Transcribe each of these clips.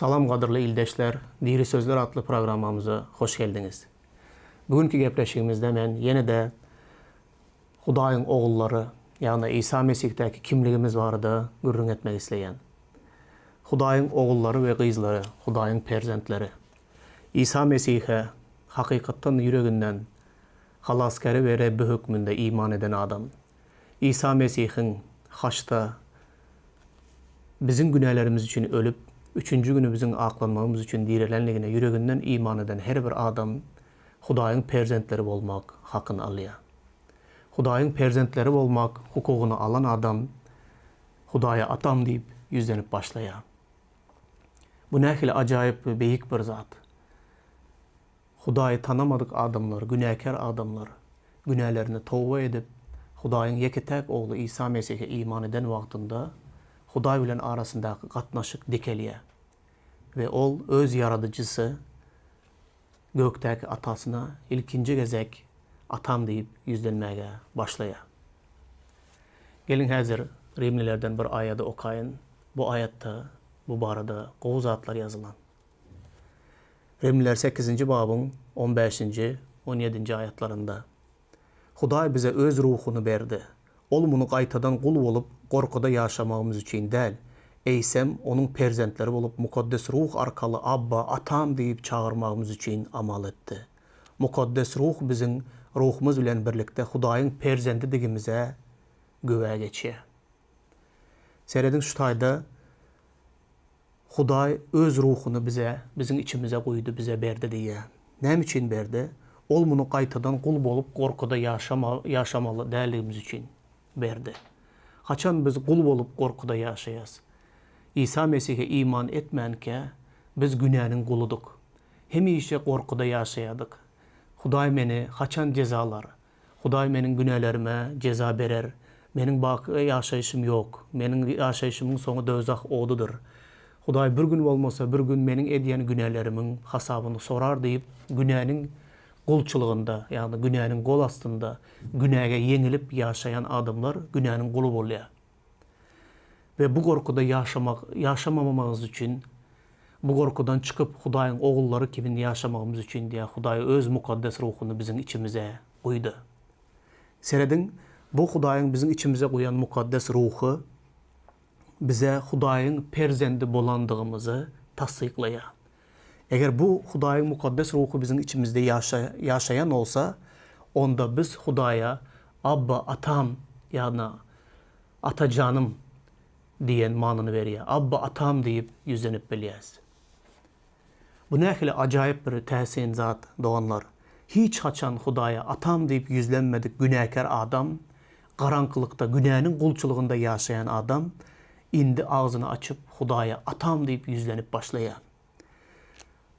Salam qadırlı ildeşler, Diri Sözler adlı programımıza hoş geldiniz. Bugünkü gepleşigimizde men yine de Hudaýyň oğulları, yani İsa Mesih'teki kimligimiz barada gürrüň etmek isleyen. Hudaýyň oğulları ve gyzlary, Hudaýyň perzentleri. İsa Mesih'e hakykatdan yüreginden halaskary ve Rebbi hükmünde iman eden adam. İsa Mesih'in haçta bizim günahlarımız için ölüp, üçüncü günü bizim aklanmamız için dirilenligine yüreginden iman eden her bir adam Hudaýyň perzentleri olmak hakkını alıyor. Hudaýyň perzentleri olmak hukukunu alan adam Hudaýa atam deyip yüzlenip başlaya. Bu nähili acayip ve beyik bir zat. Hudaýy tanamadık adamlar, günahkar adamlar günahlarını tövbe edip Hudaýyň yeketek oğlu İsa Mesih'e iman eden wagtynda Hudaý bilen arasındaky gatnaşyk dikeliye ve ol öz yaradıcısı gökteki atasına ilkinci gezek atam deyip yüzlenmeye başlaya. Gelin hazır Rimlilerden bir ayada okayın. Bu ayatta bu barada gowy zatlar yazılan. Rimliler 8. babın 15. 17. ayatlarında Hudaý bize öz ruhunu berdi. Ol bunu qaytadan kul bolup korkuda yaşamamız için değil, eysem onun perzentleri bolup mukaddes ruh arkalı abba, atam deyip çağırmamız için amal etti. Mukaddes ruh bizim ruhumuz bilen birlikte Hudaýyň perzenti digimize göwe geçiyor. Seyredin şu taýda Hudaý öz ruhunu bize, bizim içimize koydu, bize berdi diye. Näme için berdi? Ol bunu qaytadan kul bolup korkuda yaşamalı değerligimiz için berdi. Haçan biz kul bolup korkuda yaşayas. İsa Mesih'e iman etmenke biz günahın kuluduk. Hemişe korkuda yaşayadık. Hudaý meni haçan cezalar. Hudaý menin günahlarıma ceza berer. Menin baki yaşayışım yok. Menin yaşayışımın sonu dözak odudur. Hudaý bir gün olmasa bir gün menin ediyen günahlarımın hasabını sorar deyip günahın kulçulığında, yani günahın kol astında günaha yenilip yaşayan adamlar günahın kulu oluyor. Ve bu korkuda yaşamamamız için, bu korkudan çıkıp Hudaýyň oğulları gibi yaşamamız için diye Hudaý öz mukaddes ruhunu bizim içimize koydu. Seyredin, bu Hudaýyň bizim içimize koyan mukaddes ruhu bize Hudaýyň perzendi bolandığımızı tasdiklaya. Eğer bu Hudaýyň mukaddes ruhu bizim içimizde yaşayan olsa, onda biz Hudaýa abba, atam, yani atacanım diyen manını veriyor. Abba, atam deyip yüzlenip biliyaz. Bu nähili acayip bir täsin zat doğanlar. Hiç haçan Hudaýa atam deyip yüzlenmedik günahkar adam, karanlıkta günahın kulçuluğunda yaşayan adam, indi ağzını açıp Hudaýa atam deyip yüzlenip başlayan.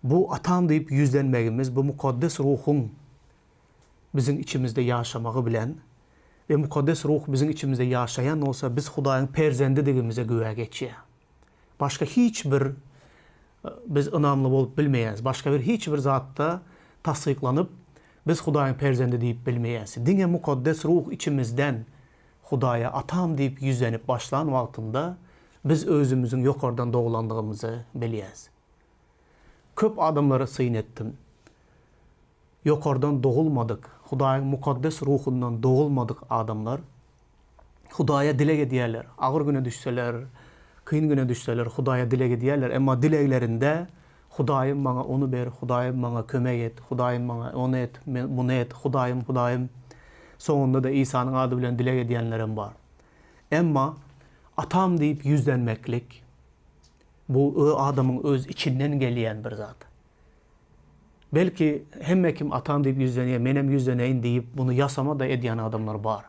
Bu atam deyip yüzlenmegimiz, bu mukaddes ruhun bizim içimizde yaşamağı bilen ve mukaddes ruh bizim içimizde yaşayan olsa biz Hudaýyň perzendi digimize göwe geçiyor. Başka hiçbir biz inamlı bolup bilmeýäs. Başka bir hiçbir zatta tasdiklanıp biz Hudaýyň perzendi deyip bilmeýäs. Diňe mukaddes ruh içimizden Hudaýa atam deyip yüzlenip başlan wagtynda biz özümüzün yokardan doğulandığımızı bilýäs. Köp adamlara sıyın ettim. Yokardan doğulmadık. Hudaýyň mukaddes ruhundan doğulmadık adamlar. Hudaýa dilek edýärler. Ağır güne düşseler, kıyın güne düşseler Hudaýa dilek edýärler. Emma dileklerinde Hudaýym maňa onu ber, Hudaýym maňa kömek et, Hudaýym maňa onu et, bunu et, Hudaýym. Sonunda da İsa'nın adı bilen dilek edýänlerim var. Emma atam deyip yüzlenmeklik bu adamın öz içinden gelýän bir zat. Belki hemme kim atam deyip yüzlenýär, menem yüzleneýin deyip bunu yasama da edýän adamlar var.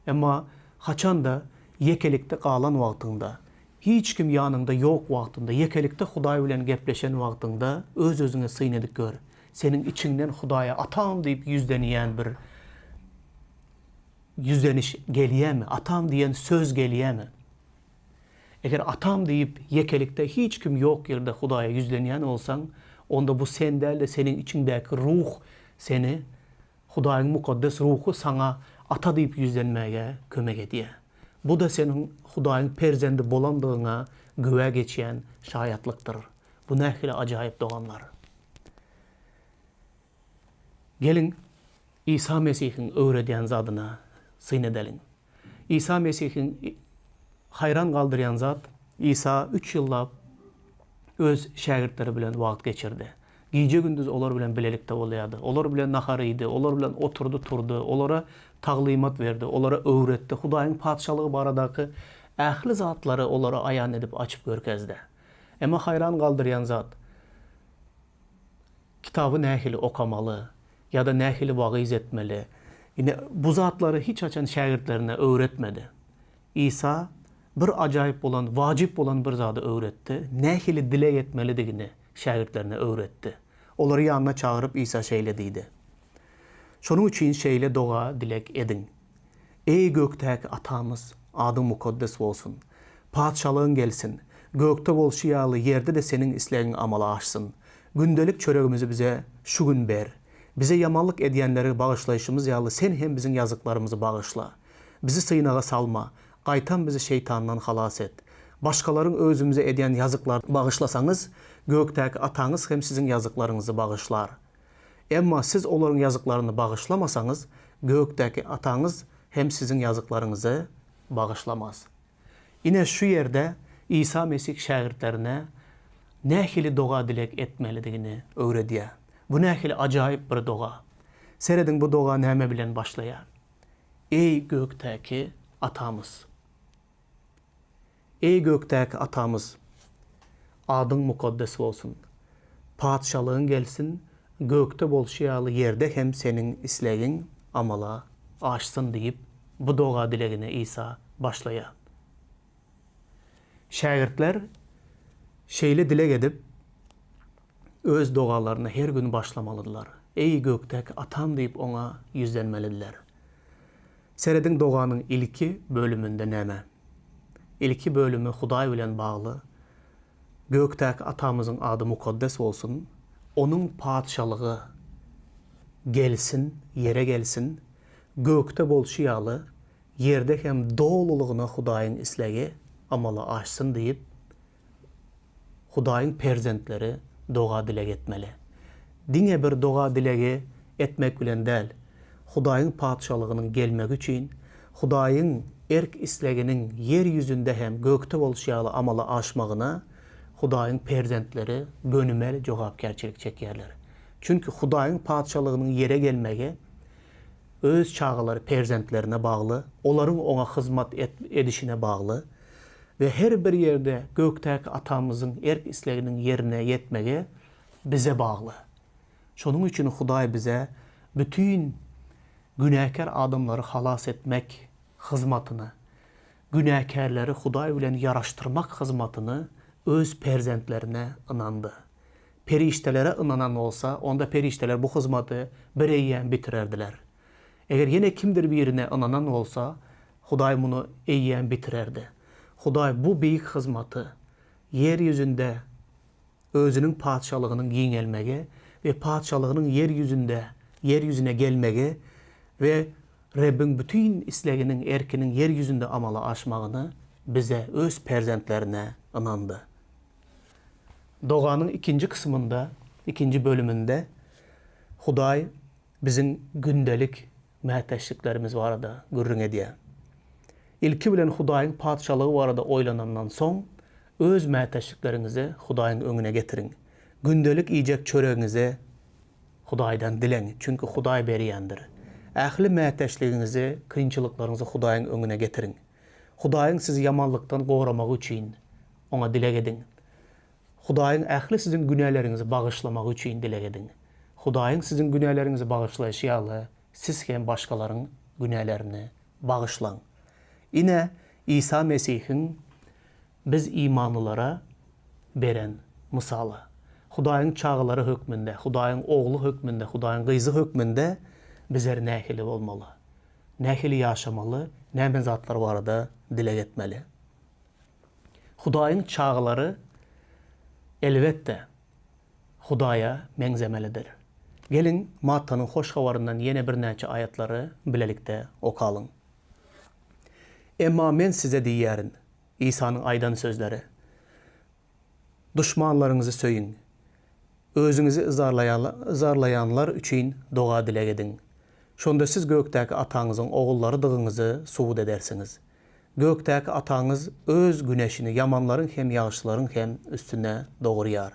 Emma haçan da yekelikde kalan wagtynda, hiç kim yanında yok wagtynda, yekelikde Hudaý bilen gepleşen wagtynda öz özüne syn edip gör. Senin içinden Hudaýa atam deyip yüzlenýän bir yüzleniş gelýärmi? Atam diyen söz gelýärmi? Eğer atam deyip yekelikte hiç kim yok yerde Hudaýa yüzlenýän olsan, onda bu sen değil de senin içindeki ruh seni, Hudaýyň mukaddes ruhu sana ata deyip yüzlenmeye kömek ediyor. Bu da senin Hudaýyň perzendi bolandığına göwe geçýän şaýatlyktır. Bu nähili acayip doğanlar. Gelin İsa Mesih'in öğrediyen zadına syn edelim. İsa Mesih'in hayran kaldıryan zat, İsa 3 yıllap öz şagirdleri bilen wagt geçirdi. Gece gündüz olar bilen bilelikte olayadı. Olar bilen naharıydı, olar bilen oturdu turdu, olara taglimat verdi, olara öğretti. Hudaýyň padşalygy baradaki ähli zatlary olara ayan edip açıp görkezdi. Emma hayran kaldıryan zat kitabı nähili okamalı ya da nähili vagiz etmeli. Yine bu zatları hiç açan şagirdlerine öğretmedi. İsa bir acayip olan, vacip olan bir zady öğretti. Nähili dile etmelidigini şagirdlerine öğretti. Olary yanına çağırıp İsa şeýle diýdi. Şonuň üçin şeýle doga dilek edin. Ey göktäki atamız, adyň mukaddes bolsun. Padşalygyň gelsin. Gökte bolşýaly ýerde de seniň islegiň amala aşsyn. Gündelik çöregimizi bize şu gün ber. Bize yamanlyk edýänleri bagyşlaýşymyz ýaly sen hem bizim yazıklarımızı bagyşla. Bizi synaga salma. Qaytan bizi şeytandan halas et. Başkaların özümüze edýän yazıklar bagyşlasaňyz, göktäki ataňyz hem sizin yazıklarınızı bagyşlar. Emma siz olaryň yazıklarını bagyşlamasaňyz, göktäki ataňyz hem sizin yazıklarınızı bagyşlamaz. Ine şu yerde İsa Mesih şagirdlerine nähili doga dilek etmelidigini öğredýär. Bu nähili acayip bir doga. Seredin bu doga näme bilen başlaýar? Ey göktäki atamız. Ey göktäki atamız. Adyň mukaddes bolsun. Padşalygyň gelsin. Gökte bolşýaly ýerde hem seniň islegiň amala aşsyn diýip bu doga dilegine İsa başlaýar. Şagirdler şeýle dilek edip öz dogalaryny her gün başlamalydylar. Ey göktäki atam diýip oňa ýüzlenmelidiler. Seredin doganyň ilki bölümünde näme? İlki bölümü Hudaý bilen bagly. Göktäki atamyzyň ady mukaddes bolsun. Onun padşalygy gelsin, yere gelsin. Gökte bolşýaly ýerde hem dolulugyna Hudaýyň islegi amala aşsyn diýip Hudaýyň perzentleri doga dilek etmeli. Diňe bir doga dilegi etmek bilen däl, Hudaýyň padşalygynyň gelmegi üçin, Hudaýyň erk isleginiň yer ýüzünde hem gökte bolşýaly amala aşmagyna Hudaýyň perzentleri gönümel jogapkärçilik çekýärler. Çünki Hudaýyň padşalygynyň yere gelmegi öz çağları perzentlerine bağlı, olaryň oňa hyzmat edişine bağlı ve her bir yerde göktäki atamyzyň erk isleginiň yerine yetmegi bize bağlı. Şonuň üçin Hudaý bize bütün günäkär adamlary halas etmek hyzmatyny, günäkärleri Hudaý bilen yaraşdyrmak hyzmatyny öz perzentlerine ınandı. Periştelere inanan olsa, onda perişteler bu hyzmaty bireýän bitirerdiler. Eger yine kimdir birine inanan olsa, Hudaý bunu eýýän bitirerdi. Hudaý bu beýik hyzmaty yer ýüzünde özüniň padşalygynyň giňelmegi ve padşalygynyň yer ýüzüne gelmegi ve Rabbin bütün isleginiň erkiniň yer ýüzünde amala aşmagyny bize öz perzentlerine inandı. Doganyň ikinji kısmında, ikinji bölümünde Hudaý bizim gündelik mäteşliklerimiz barada gürrüň edýär. İlki bilen Hudaýyň padşalygy barada oýlanandan soň öz mäteşliklerinizi Hudaýyň öňüne getirin. Gündelik iýjek çöregiňizi Hudaýdan dileň, çünki Hudaý berýändir. Ähli mäteşliginizi, kynçylyklaryňyzy Hudaýyň öňüne getirin. Hudaýyň sizi yamanlykdan gowramagy üçin oňa dilek edin. Hudaýyň ähli sizin günälerinizi bagyşlamagy üçin dilek edin. Hudaýyň sizin günälerinizi bagyşlaýşýaly, siz hem başgalaryň günälerini bagyşlaň. Ine İsa Mesih'in biz imanlılara beren misaly. Hudaýyň çağları hökmünde, Hudaýyň ogly hökmünde, Hudaýyň gyzy hökmünde bizler nähili bolmaly. Nähili ýaşamaly, näme zatlar barada dilek etmeli. Hudaýyň çağları elbette Hudaýa meňzemelidir. Gelin Mattanyň hoş habaryndan ýene bir näçe aýatlary bilelikde okalyň. Emma men size diýärin, İsa'nın aydan sözleri. Düşmanlarınızı söyün. Özünüzü ızarlayanlar üçün doğa dilek edin. Şonda siz gökteki atanızın oğullarıdığınızı suud edersiniz. Gökteki atanız öz güneşini yamanların hem yağışların hem üstüne doğruyar.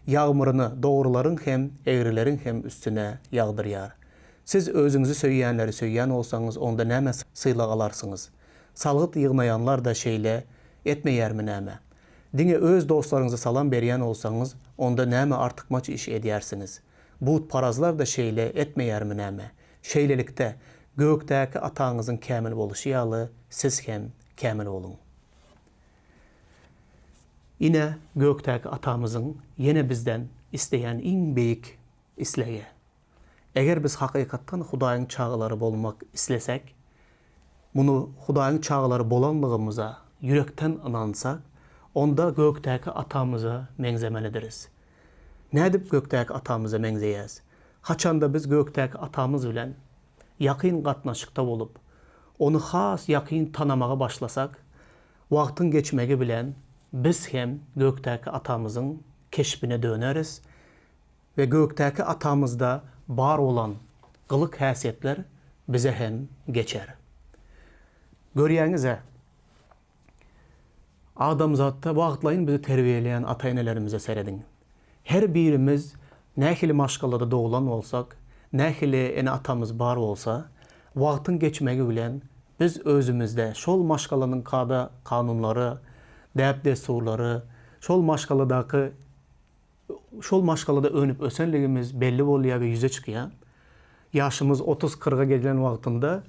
Yağmurunu doğruların hem eğrilerin hem üstüne yağdırıyar. Siz özünüzü söyleyenleri söyleyen olsanız onda näme sıyla alarsınız. Salgıt yığnayanlar da şeyle etmeyer mi näme? Dine öz dostlarınızı salam beriyen olsanız onda näme artıkmaç iş ediyersiniz. Buğut parazlar da şeyle etmeyer mi näme? Şeylelikte gökteki atanızın kämil boluşu yalı siz hem kämil olun. Yine gökteki atamızın yine bizden isteyen in beyik islege. Eğer biz hakikattan Hudaýyň çağılary bolmak islesek, bunu Hudaýyň çağılary bolanlygymyza yürekten inansak, onda gökteki atamıza meňzemelidiriz. Nädip gökteki atamıza meňzeýäs? Haçanda biz gökteki atamız bilen ýakyn gatnaşykda bolup, onu has ýakyn tanamaga başlasak, wagtyň geçmegi bilen biz hem gökteki atamızın keşbine döneriz ve gökteki atamızda bar olan gılık häsiýetler bize hem geçer. Görýäňize, adamzatda wagtlaýyn bizi terbiýeleýän ata-enelerimize seredin. Her birimiz nähili maşgalada doğulan olsak, nähili ene atamız bar olsa, wagtyň geçmegi bilen biz özümizde şol maşgalanyň kada kanunlary, däp desturlary, şol maşgalada önüp ösenligimiz belli bolýar we ýüze çykýar. Yaşımız 30-40'a gelen wagtynda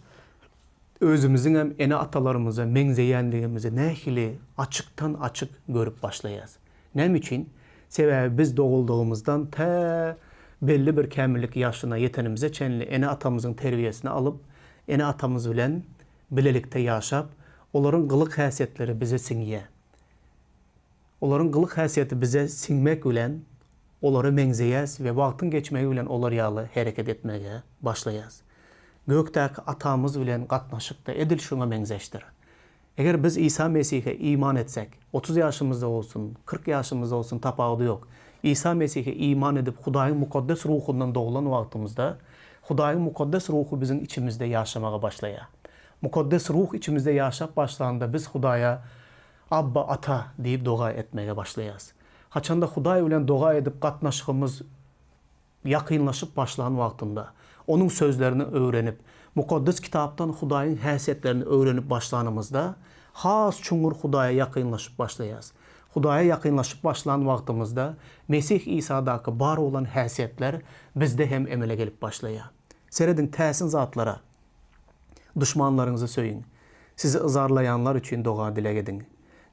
özümüzün hem ene atalarımıza meňzeýänligimizi nähili açıktan açık görüp başlaýas. Näme üçin? Sebäbi biz doğulduğumuzdan ta belli bir kämillik ýaşyna ýetenimize çenli ene atamızın terbiýesini alıp, ene atamız bilen bilelikde ýaşap, olaryň gylyk häsiýetleri bize siňýär. Olaryň gylyk häsiýeti bize siňmek bilen olary meňzeýäs we wagtyň geçmegi bilen olar ýaly hereket etmege başlaýas. Gökteki atamız bilen gatnaşykda edil şuna meňzeşdir. Eger biz İsa Mesih'e iman etsek, 30 yaşımızda olsun, 40 yaşımızda olsun tapawdy yok. İsa Mesih'e iman edip Hudaýyň mukaddes ruhundan doğulan wagtymızda Hudaýyň mukaddes ruhu bizim içimizde ýaşamaga başlaýar. Mukaddes ruh içimizde ýaşap başlanda biz Hudaýa Abba ata diýip doga etmege başlaýas. Haçanda Hudaý bilen doga edip gatnaşygymız ýakynlaşyp başlanan wagtynda onun sözlerini öğrenip, mukaddes kitaptan Hudaýyň häsiýetlerini öğrenip başlanymızda has çuňur Hudaýa ýakynlaşyp başlaýas. Hudaýa ýakynlaşyp başlanan wagtymızda Mesih İsa'daky bar olan häsiýetler bizde hem emele gelip başlaýar. Seredin täsin zatlara, düşmanlarınızı söyün. Sizi ızarlayanlar üçün doga dilek edin.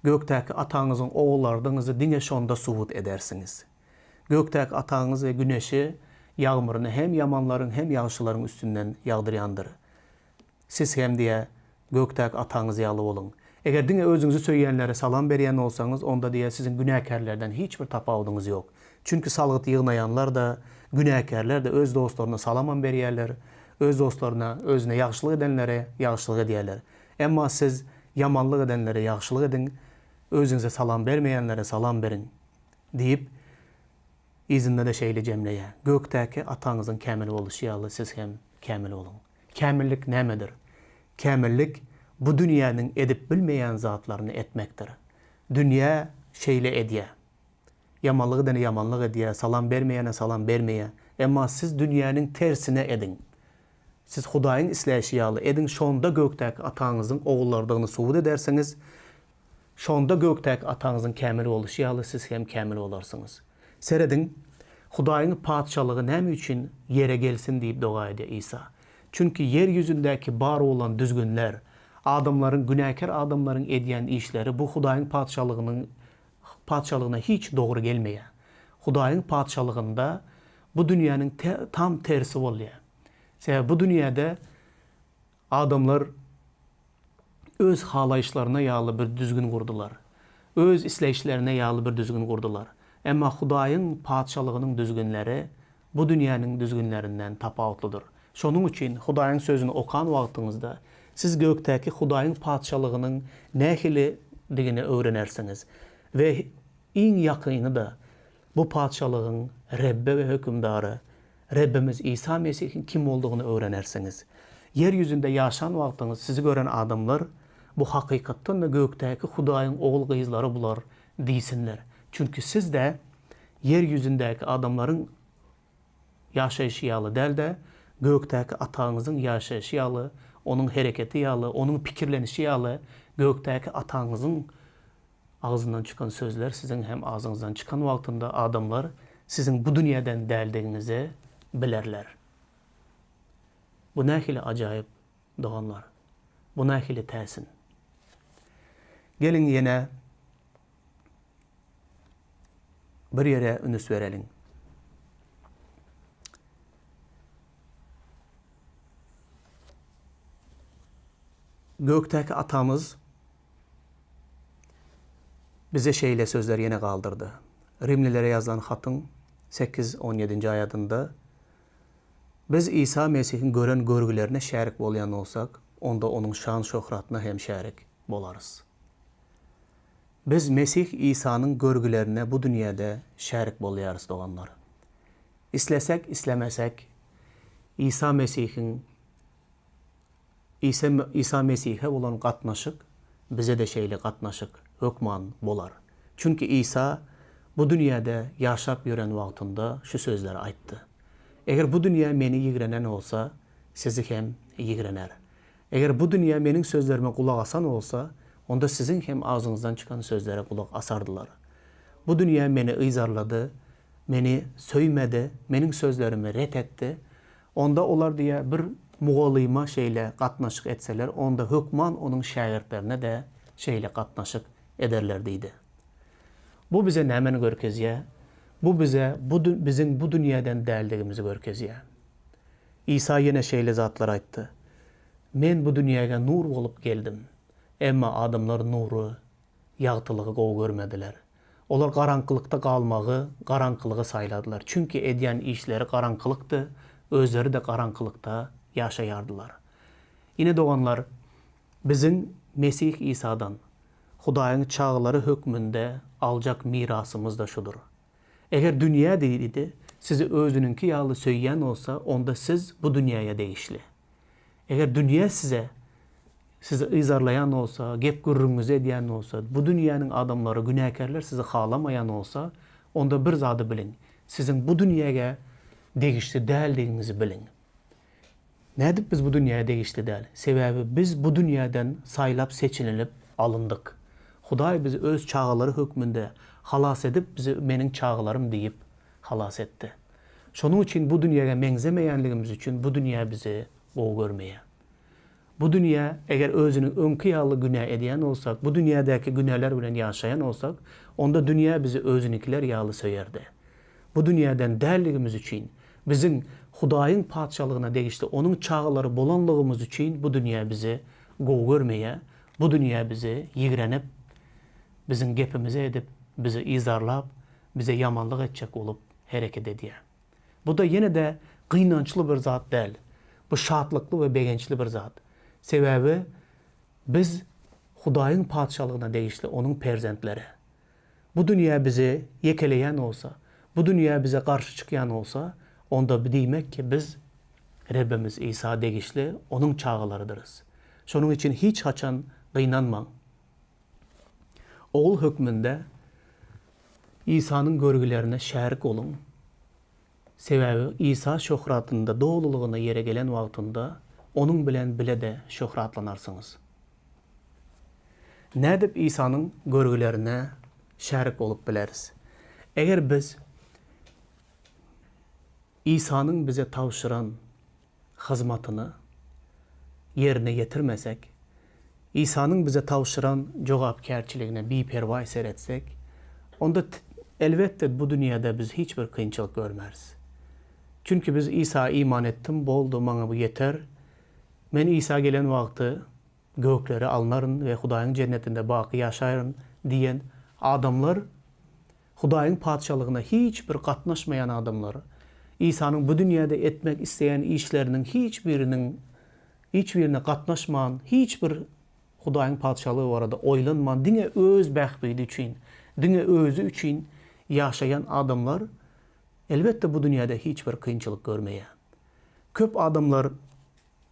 Gökteki atanızın oğullarınızı dine şonda suud edersiniz. Gökteki atanız ve güneşi yağmurunu hem yamanların hem yağışların üstünden yağdıryandır. Siz hem diye gökteki atanız yalı olun. Eğer dine özünüzü söyleyenlere salam beriyen olsanız onda diye sizin günahkarlardan hiçbir tapawdunuz yok. Çünkü salgıt yığnayanlar da günahkarlar da öz dostlarına salam beriyerler. Öz dostlarına, özüne yaxşılık edenlere yaxşılık ediyerler. Emma siz yamanlık edenlere yaxşılık edin, özünüze salam vermeyenlere salam verin deyip izinde de şeyle cemleye. Gökteki atanızın kämil oluşu ýaly siz hem kämil olun. Kämillik nämedir? Kämillik bu dünýäniň edip bilmeýän zatlaryny etmekdir. Dünýä şeyle edýär. Yamanlyk edene yamanlyk edýär, salam bermeýäne salam bermeýär. Emma siz dünýäniň tersine edin. Siz Hudaýyň isläşi ýaly edin, şonda gökteki ataňyzyň oğullardygyny suud edersiniz. Şonda gökteki ataňyzyň kämil boluşy ýaly siz hem kämil bolarsyňyz. Seredin, Hudaýyň padşalygy näme üçin yere gelsin diýip doga edýär İsa. Çünkü yer yüzündeki bar olan düzgünler, adamların, günahkar adamların edýän işleri bu Hudaýyň padşalygyna hiç doğru gelmeýär. Hudaýyň padşalygynda bu dünýäniň tam tersi bolýar. Sebäbi bu dünýäde adamlar öz halayışlarına ýaly bir düzgün gurdular. Öz isleýişlerine ýaly bir düzgün gurdular. Emma Hudaýyň padşalygynyň düzgünleri bu dünýäniň düzgünlerinden tapawutlydyr. Şonuň üçin Hudaýyň sözüni okan wagtyňyzda siz gökteki Hudaýyň padşalygynyň nähili digini öwrenersiniz we en yakını da bu padşalığın Rebbe ve hükümdarı, Rabbimiz İsa Mesih'in kim olduğunu öğrenersiniz. Yeryüzünde yaşan vaktiniz sizi gören adamlar bu hakikatten de gökteki Hudayın oğul kızları bular deysinler. Çünkü siz de yeryüzündeki adamların yaşayışı yalı değil de gökteki atağınızın yaşayışı yalı, onun hareketi yalı, onun fikirlenişi yalı, gökteki atağınızın ağzından çıkan sözler sizin hem ağzınızdan çıkan vaktinde adamlar sizin bu dünyadan değerlerinizi bilirler. Bu ne ile acayip doğanlar. Bu ne ile tersin. Gelin yine bir yere ünüs verelim. Gökteki atamız bize şeyle sözler yine kaldırdı. Rimlilere yazılan hatın 8-17. ayetinde biz İsa Mesih'in gören görgülerine şerik bolayan olsak, onda onun şan şöhratına hem şerik bolarız. Biz Mesih İsa'nın görgülerine bu dünyada şerik bolayarız doğanlar. İslesek, islemesek, İsa Mesih'e olan katnaşık, bize de şeyle katnaşık, hükman bolar. Çünkü İsa bu dünyada yaşap yören vaktinde şu sözleri ayttı. Eğer bu dünya meni yigrenen olsa, sizi hem yigrener. Eğer bu dünya menin sözlerime kulak asan olsa, onda sizin hem ağzınızdan çıkan sözlere kulak asardılar. Bu dünya meni ıyzarladı, meni söymedi, menin sözlerimi ret etti. Onda olar diye bir muğalıma şeyle katnaşık etseler, onda hükman onun şagirdlerine de şeyle katnaşık ederler deydi. Bu bize nemen görkeziye? Bu bize bizim bu dünyadan değerlerimizi görkeziye. İsa yine şeyle zatlar ayttı. Men bu dünyaya nur olup geldim. Emma adamlar nuru, yağtılığı qov görmediler. Onlar qaranqılıqda qalmağı, qaranqılığı sayladılar. Çünkü ediyen işleri qaranqılıqdı, özleri de qaranqılıqda yaşayardılar. Yine doğanlar, bizim Mesih İsa'dan, Hudayın çağları hükmünde alacak mirasımız da şudur. Eğer dünya değildi, sizi özününki yağlı söyleyen olsa, onda siz bu dünyaya değişli. Eğer dünya sizi izarlayan olsa, gep gürrünüzü ediyen olsa, bu dünyanın adamları, günahkarlar sizi halamayan olsa, onda bir zadı bilin. Sizin bu dünyaya değişli değildiğinizi bilin. Ne edip biz bu dünyaya değişli değil? Sebebi biz bu dünyadan saylap seçinilip alındık. Huday bizi öz çağları hükmünde halas edip bizi benim çağlarım deyip halas etti. Şunun için bu dünyaya benzemeyenliğimiz için bu dünya bizi o görmeye. Bu dünya eğer özünün önkıyalı günah ediyen olsak, bu dünyadaki günahlar bilen yaşayan olsak, onda dünya bizi özününkiler yağlı söyerdi. Bu dünyadan değerliğimiz için, bizim Hudayın padşalığına değişti, onun çağları bolanlığımız için bu dünya bizi go görmeye, bu dünya bizi yigrenip, bizim gepimize edip, bizi izarlap, bize yamanlık edecek olup hareket ediyor. Bu da yine de kıynançlı bir zat değil. Bu şatlıklı ve begençli bir zat. Sebebi biz Hudayın padşalığına değişti, onun perzentleri. Bu dünya bizi yekeleyen olsa, bu dünya bize karşı çıkayan olsa, onda demek ki biz Rabbimiz İsa değişli, onun çağlarıdırız. Şunun için hiç haçan kıynanman. Oğul hükmünde İsa'nın görgülerine şerik olun. Sebebi İsa şöhratında, doğruluğuna yere gelen vaktinde onun bilen bile de şöhratlanarsınız. Ne edip İsa'nın görgülerine şerik olup bileriz? Eğer biz İsa'nın bize tavşıran hizmetini yerine getirmesek, İsa'nın bize tavşıran cevapkarçılığına bir pervay seyretsek, onda elbette bu dünyada biz hiçbir kıyınçılık görmeriz. Çünkü biz İsa'ya iman ettim, boldu, bana bu yeter. Men İsa gelen vakti gökleri alınarın ve Hudayın cennetinde baki yaşayırın diyen adamlar, Hudayın padşalığına hiçbir katnaşmayan adamlar, İsa'nın bu dünyada etmek isteyen işlerinin hiçbirine katnaşmayan, hiçbir Hudayın padşalığı var da oylanman, dine öz bəxbiydi için, Dine özü üçün yaşayan adamlar elbette bu dünyada hiç bir kıyınçılık görmeye. Köp adamlar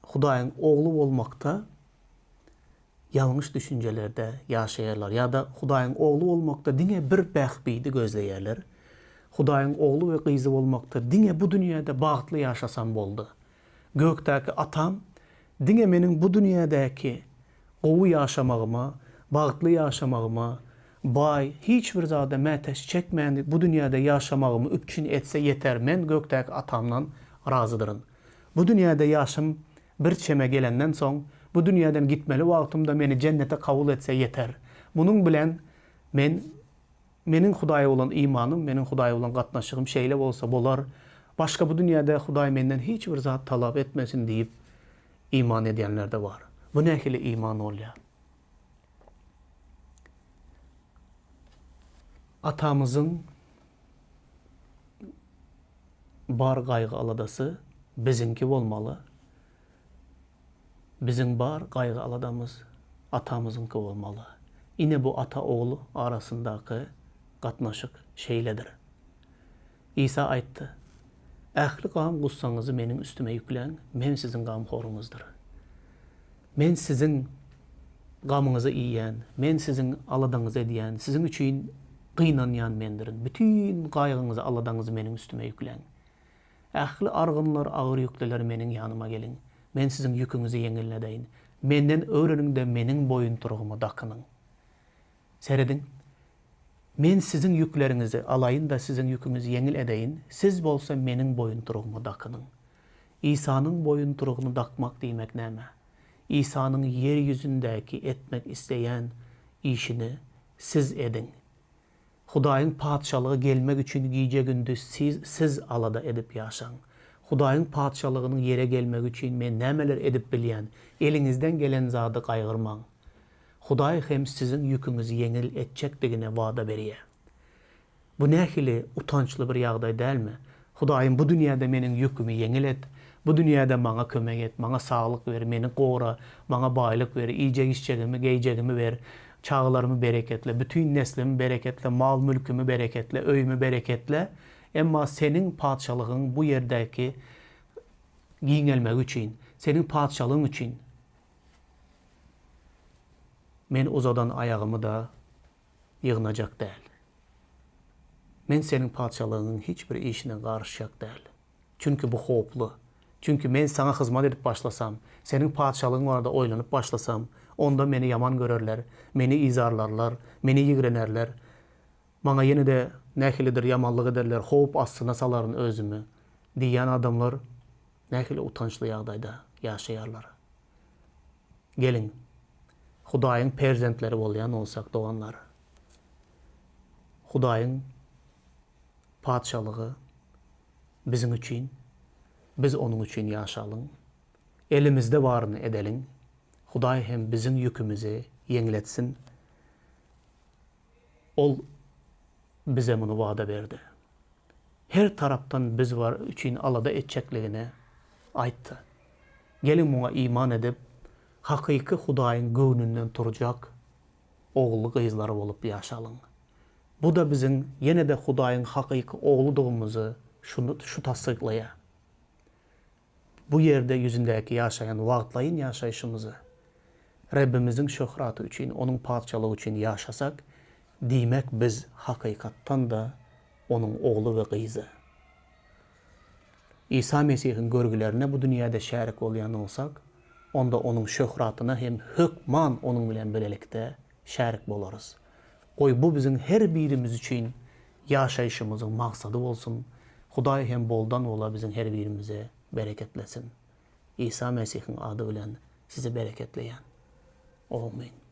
Hudaýyň ogly bolmakta yanlış düşüncelerde yaşayarlar ya da Hudaýyň ogly bolmakta dine bir bäxtbidi gözleýärler. Hudaýyň ogly we gyzy bolmakta dine bu dünyada bagtly yaşasam boldy. Gökdäki atam dine meniň bu dünyadaki gowy yaşamagyma, bagtly yaşamagyma, bay hiç bir zada mätäş çekmändi bu dünyada yaşamagymy üpçün etse yeter. Men gökdäki atamdan razıdyryn. Bu dünyada yaşam bir çeme gelenden soň bu dünyadan gitmeli wagtymda meni cennete kabul etse yeter. Bunun bilen meniň Hudaýa bolan imanım, meniň Hudaýa bolan gatnaşygym şeýle bolsa bolar. Başka bu dünyada Hudaý menden hiç bir zat talap etmesin diýip iman edenler de var. Bu nähili iman bolýar? Atamızın bar gaýgy aladası bizinki bolmaly. Bizim bar gaýgy aladamız atamızınki bolmaly. Ine bu ata oğlu arasındaky gatnaşyk şeýledir. İsa aýtdy: "Ähli gam gussaňyzy meniň üstüme ýüklen, men siziň gamhorunuzdur." Men siziň gamyňyzy iýen, men siziň aladaňyzy edýän, siziň üçin gynanýan mendirin. Bütün gaýgyňyzy, aladaňyzy meniň üstüme ýüklen. Ähli argynlar, agyr ýükleler meniň ýanyma gelin. Men siziň ýüküňizi ýeňilledeýin. Menden öwreniň de meniň boýunturugymy dakynyň. Seredin. Men siziň ýükleriňizi alaýyn da siziň ýüküňizi ýeňil edeýin. Siz bolsa meniň boýunturugymy dakynyň. İsa'nın boyunturugyny dakmak diýmek näme? İsa'nın yer ýüzündäki etmek isteýän işini siz edin. Hudaýyň padşalygy gelmek üçin giýje gündüz siz alada edip ýaşaň. Hudaýyň padşalygynyň yere gelmek üçin men nämeler edip bilýän, eliňizden gelen zady gaýgyrmaň. Hudaý hem siziň ýüküňizi ýeňil etjekdigine wada berýär. Bu nähili utançly bir ýagdaý dälmi? Hudaýym bu dünýäde meniň ýükümi ýeňil et, bu dünýäde maňa kömek et, maňa saglyk ber, meni gowra, maňa baýlyk ber, iýjek içjegimi, geýjegimi ber, çağlarımı bereketle, bütün neslimi bereketle, mal mülkümü bereketle, öýümü bereketle. Emma senin padşalığın bu yerdeki giňelmek üçin, senin padşalygyň üçin men uzadan ayağımı da yığınacak däl. Men senin padşalygynyň hiç bir işine garşyjak däl. Çünkü bu hoplu. Çünkü men sana hyzmat edip başlasam, senin padşalygyň barada oýlanyp başlasam, onda meni yaman görerler, meni izarlarlar, meni ýigrenerler. Maňa ýene de nähilidir yamanlyk ederler, hop astyna salaryn özümü diýen adamlar nähili utançly ýagdaýda ýaşaýarlar. Gelin, Hudaýyň perzentleri bolýan olsak doganlar, Hudaýyň padşalygy biziň üçin, biz onuň üçin ýaşalyň, elimizde baryny edeliň. Hudaý hem biziň ýükümizi ýeňiletsin. Ol bize bunu wada berdi. Her tarapdan biz var üçin alada etjekligine aýtdy. Gelin muňa iman edip, hakyky Hudaýyň göwnünden turjak ogly gyzlary bolup ýaşalyň. Bu da biziň ýene de Hudaýyň hakyky ogludugymyzy şu tasdiklaýar. Bu yerde yüzündeki ýaşayan wagtlaýyn ýaşaýşymyzy Rabbimizin şöhraty üçin, onun padşalygy üçin ýaşasak, diýmek biz hakykatdan da onun ogly we gyzy. İsa Mesihiň görgülerine bu dünýäde şärik bolýan olsak, onda onun şöhratyna hem hökman onun bilen bilelikde şärik bolarys. Goý bu biziň her birimiz üçin ýaşaýşymyzyň maksady bolsun. Hudaý hem boldan ola biziň her birimize bereketlesin. İsa Mesihiň ady bilen sizi bereketleýän. Amin.